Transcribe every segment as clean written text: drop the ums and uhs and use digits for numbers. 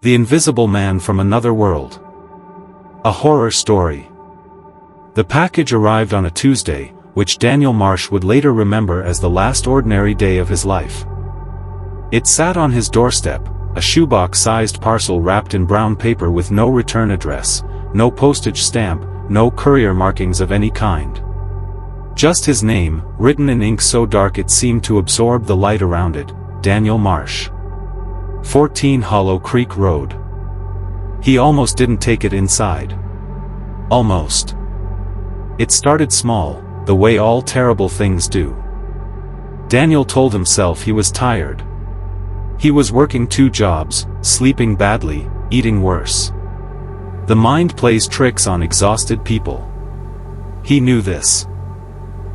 The Invisible Man from Another World. A horror story. The package arrived on a Tuesday, which Daniel Marsh would later remember as the last ordinary day of his life. It sat on his doorstep, a shoebox-sized parcel wrapped in brown paper with no return address, no postage stamp, no courier markings of any kind. Just his name, written in ink so dark it seemed to absorb the light around it, Daniel Marsh. 14 Hollow Creek Road. He almost didn't take it inside. Almost. It started small, the way all terrible things do. Daniel told himself he was tired. He was working 2 jobs, sleeping badly, eating worse. The mind plays tricks on exhausted people. He knew this.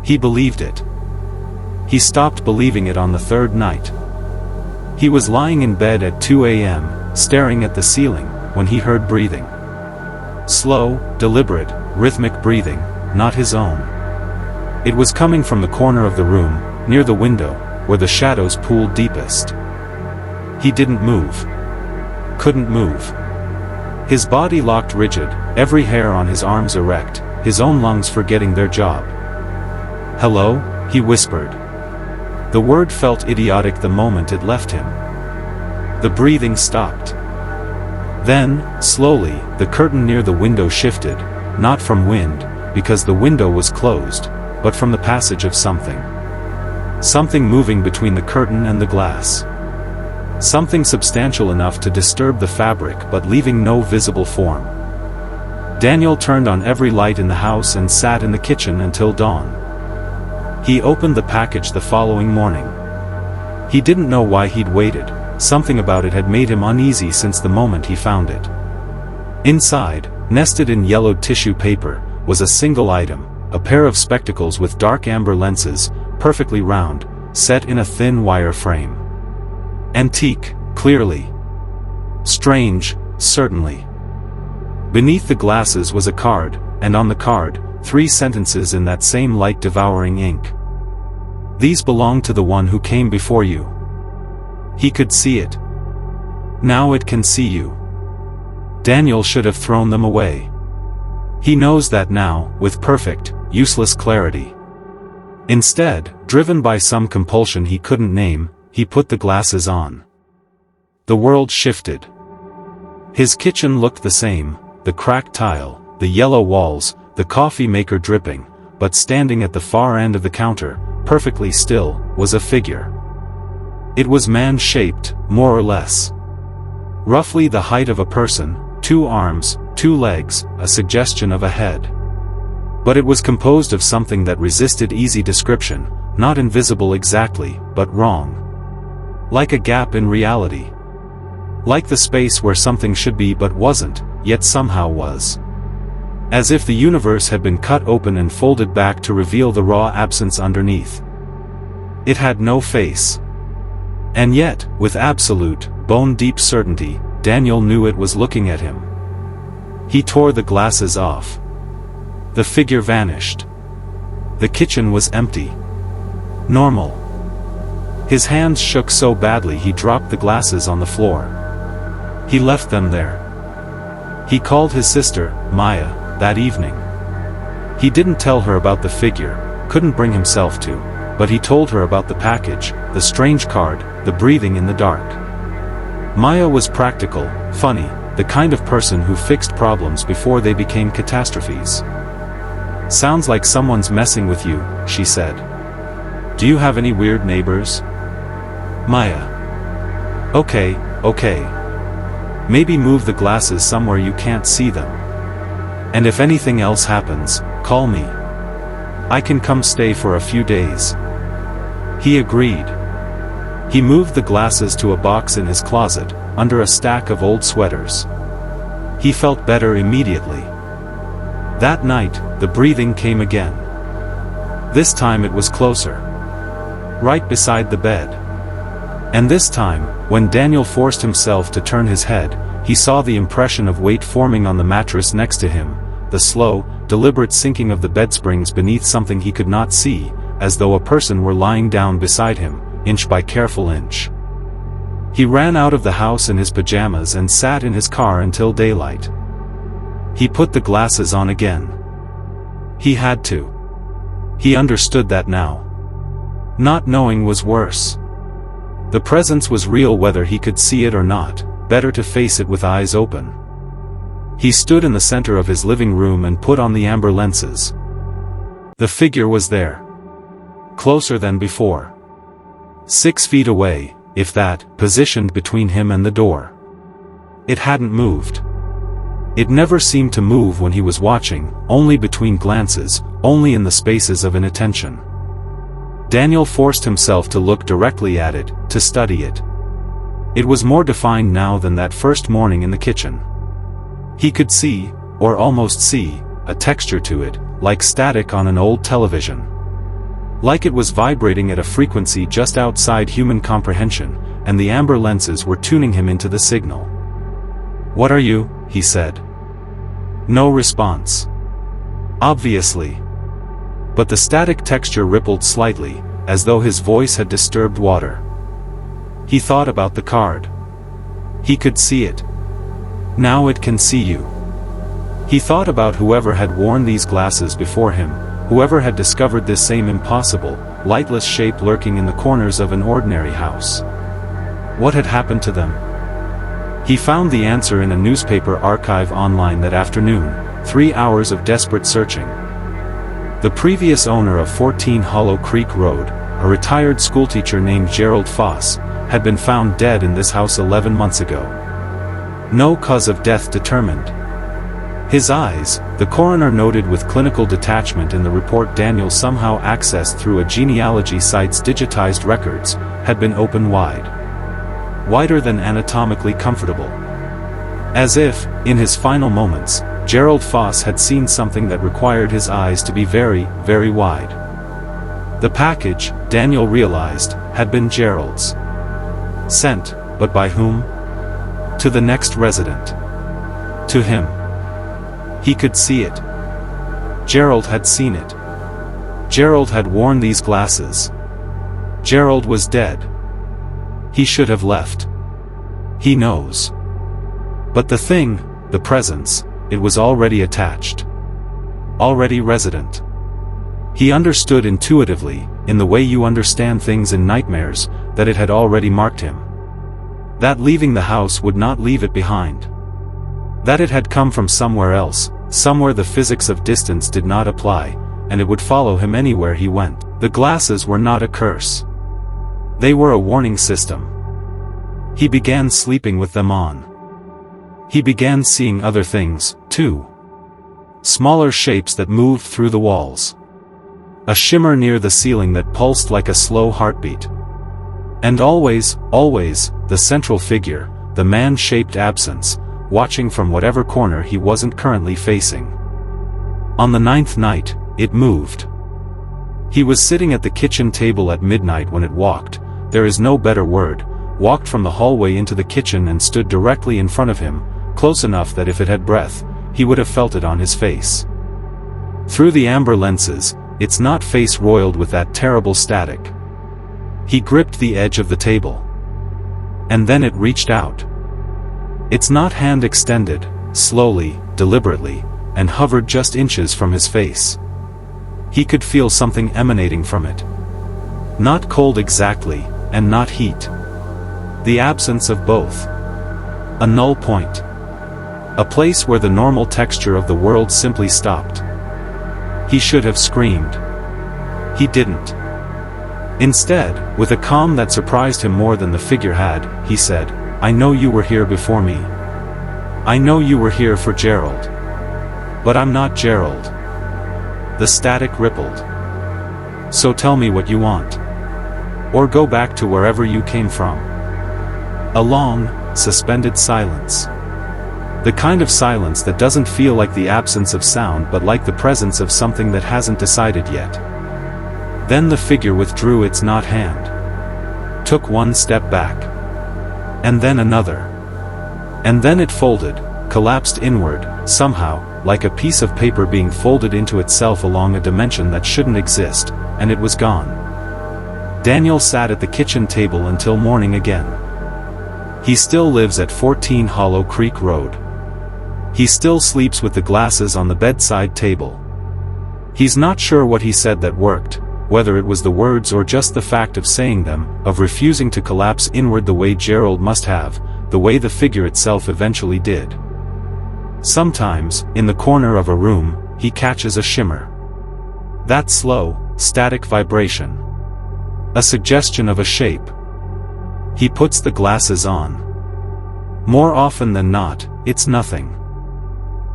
He believed it. He stopped believing it on the 3rd night. He was lying in bed at 2 a.m., staring at the ceiling, when he heard breathing. Slow, deliberate, rhythmic breathing, not his own. It was coming from the corner of the room, near the window, where the shadows pooled deepest. He didn't move. Couldn't move. His body locked rigid, every hair on his arms erect, his own lungs forgetting their job. "Hello?" he whispered. The word felt idiotic the moment it left him. The breathing stopped. Then, slowly, the curtain near the window shifted, not from wind, because the window was closed, but from the passage of something. Something moving between the curtain and the glass. Something substantial enough to disturb the fabric but leaving no visible form. Daniel turned on every light in the house and sat in the kitchen until dawn. He opened the package the following morning. He didn't know why he'd waited, something about it had made him uneasy since the moment he found it. Inside, nested in yellowed tissue paper, was a single item, a pair of spectacles with dark amber lenses, perfectly round, set in a thin wire frame. Antique, clearly. Strange, certainly. Beneath the glasses was a card, and on the card, 3 sentences in that same light-devouring ink. "These belong to the one who came before you." He could see it. Now it can see you. Daniel should have thrown them away. He knows that now, with perfect, useless clarity. Instead, driven by some compulsion he couldn't name, he put the glasses on. The world shifted. His kitchen looked the same, the cracked tile, the yellow walls, the coffee maker dripping, but standing at the far end of the counter, perfectly still, was a figure. It was man-shaped, more or less. Roughly the height of a person, 2 arms, 2 legs, a suggestion of a head. But it was composed of something that resisted easy description, not invisible exactly, but wrong. Like a gap in reality. Like the space where something should be but wasn't, yet somehow was. As if the universe had been cut open and folded back to reveal the raw absence underneath. It had no face. And yet, with absolute, bone-deep certainty, Daniel knew it was looking at him. He tore the glasses off. The figure vanished. The kitchen was empty. Normal. His hands shook so badly he dropped the glasses on the floor. He left them there. He called his sister, Maya, that evening. He didn't tell her about the figure, couldn't bring himself to, but he told her about the package, the strange card, the breathing in the dark. Maya was practical, funny, the kind of person who fixed problems before they became catastrophes. "Sounds like someone's messing with you," she said. "Do you have any weird neighbors?" Maya. Okay. Maybe move the glasses somewhere you can't see them. And if anything else happens, call me. I can come stay for a few days." He agreed. He moved the glasses to a box in his closet, under a stack of old sweaters. He felt better immediately. That night, the breathing came again. This time it was closer. Right beside the bed. And this time, when Daniel forced himself to turn his head, he saw the impression of weight forming on the mattress next to him, the slow, deliberate sinking of the bedsprings beneath something he could not see, as though a person were lying down beside him, inch by careful inch. He ran out of the house in his pajamas and sat in his car until daylight. He put the glasses on again. He had to. He understood that now. Not knowing was worse. The presence was real whether he could see it or not, better to face it with eyes open. He stood in the center of his living room and put on the amber lenses. The figure was there. Closer than before. 6 feet away, if that, positioned between him and the door. It hadn't moved. It never seemed to move when he was watching, only between glances, only in the spaces of inattention. Daniel forced himself to look directly at it, to study it. It was more defined now than that first morning in the kitchen. He could see, or almost see, a texture to it, like static on an old television. Like it was vibrating at a frequency just outside human comprehension, and the amber lenses were tuning him into the signal. "What are you?" he said. No response. Obviously. But the static texture rippled slightly, as though his voice had disturbed water. He thought about the card. He could see it. Now it can see you. He thought about whoever had worn these glasses before him, whoever had discovered this same impossible, lightless shape lurking in the corners of an ordinary house. What had happened to them? He found the answer in a newspaper archive online that afternoon, 3 hours of desperate searching. The previous owner of 14 Hollow Creek Road, a retired schoolteacher named Gerald Foss, had been found dead in this house 11 months ago. No cause of death determined. His eyes, the coroner noted with clinical detachment in the report Daniel somehow accessed through a genealogy site's digitized records, had been open wide. Wider than anatomically comfortable. As if, in his final moments, Gerald Foss had seen something that required his eyes to be very, very wide. The package, Daniel realized, had been Gerald's. Sent, but by whom? To the next resident. To him. He could see it. Gerald had seen it. Gerald had worn these glasses. Gerald was dead. He should have left. He knows. But the thing, the presence, it was already attached. Already resident. He understood intuitively, in the way you understand things in nightmares, that it had already marked him. That leaving the house would not leave it behind. That it had come from somewhere else, somewhere the physics of distance did not apply, and it would follow him anywhere he went. The glasses were not a curse. They were a warning system. He began sleeping with them on. He began seeing other things, too. Smaller shapes that moved through the walls. A shimmer near the ceiling that pulsed like a slow heartbeat. And always, always, the central figure, the man-shaped absence, watching from whatever corner he wasn't currently facing. On the 9th night, it moved. He was sitting at the kitchen table at midnight when it walked, there is no better word, walked from the hallway into the kitchen and stood directly in front of him, close enough that if it had breath, he would have felt it on his face. Through the amber lenses, its not face roiled with that terrible static. He gripped the edge of the table. And then it reached out. Its not hand extended, slowly, deliberately, and hovered just inches from his face. He could feel something emanating from it. Not cold exactly, and not heat. The absence of both. A null point. A place where the normal texture of the world simply stopped. He should have screamed. He didn't. Instead, with a calm that surprised him more than the figure had, he said, "I know you were here before me. I know you were here for Gerald. But I'm not Gerald." The static rippled. "So tell me what you want. Or go back to wherever you came from." A long, suspended silence. The kind of silence that doesn't feel like the absence of sound but like the presence of something that hasn't decided yet. Then the figure withdrew its not hand. Took one step back. And then another. And then it folded, collapsed inward, somehow, like a piece of paper being folded into itself along a dimension that shouldn't exist, and it was gone. Daniel sat at the kitchen table until morning again. He still lives at 14 Hollow Creek Road. He still sleeps with the glasses on the bedside table. He's not sure what he said that worked, whether it was the words or just the fact of saying them, of refusing to collapse inward the way Gerald must have, the way the figure itself eventually did. Sometimes, in the corner of a room, he catches a shimmer. That slow, static vibration. A suggestion of a shape. He puts the glasses on. More often than not, it's nothing.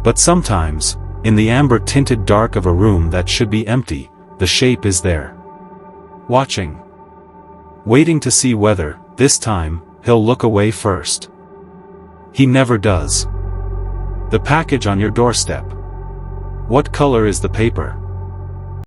But sometimes, in the amber-tinted dark of a room that should be empty, the shape is there. Watching. Waiting to see whether, this time, he'll look away first. He never does. The package on your doorstep. What color is the paper?